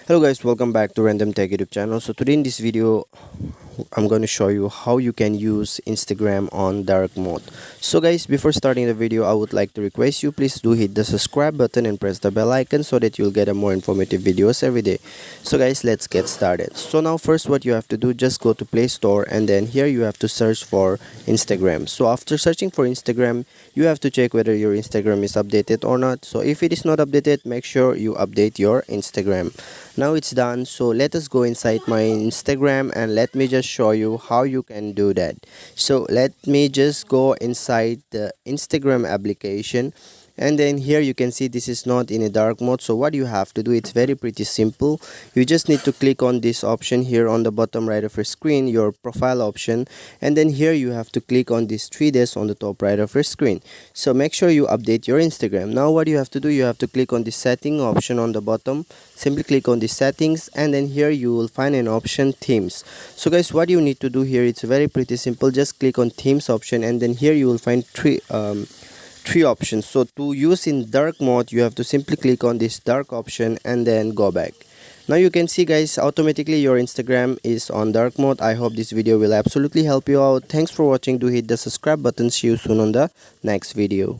Hello guys, welcome back to Random Tech YouTube channel. So today in this video I'm going to show you how you can use Instagram on dark mode. So guys, before starting the video, I would like to request you please do hit the subscribe button and press the bell icon so that you'll get a more informative videos every day. So guys, let's get started. So now first what you have to do, just go to Play Store and then here you have to search for Instagram. So after searching for Instagram, you have to check whether your Instagram is updated or not. So if it is not updated, make sure you update your Instagram. Now it's done, so let us go inside my Instagram and let me just show you how you can do that. So let me just go inside the Instagram application, and then here you can see this is not in a dark mode. So what you have to do, it's very pretty simple. You just need to click on this option here on the bottom right of your screen, your profile option, and then here you have to click on these three dots on the top right of your screen. So make sure you update your Instagram. Now what you have to do, you have to click on the setting option on the bottom. Simply click on the settings and then here you will find an option themes. So guys, what you need to do here, it's very pretty simple. Just click on themes option and then here you will find three options. So to use in dark mode, you have to simply click on this dark option and then go back. Now you can see guys, automatically your Instagram is on dark mode. I hope this video will absolutely help you out. Thanks for watching. Do hit the subscribe button. See you soon on the next video.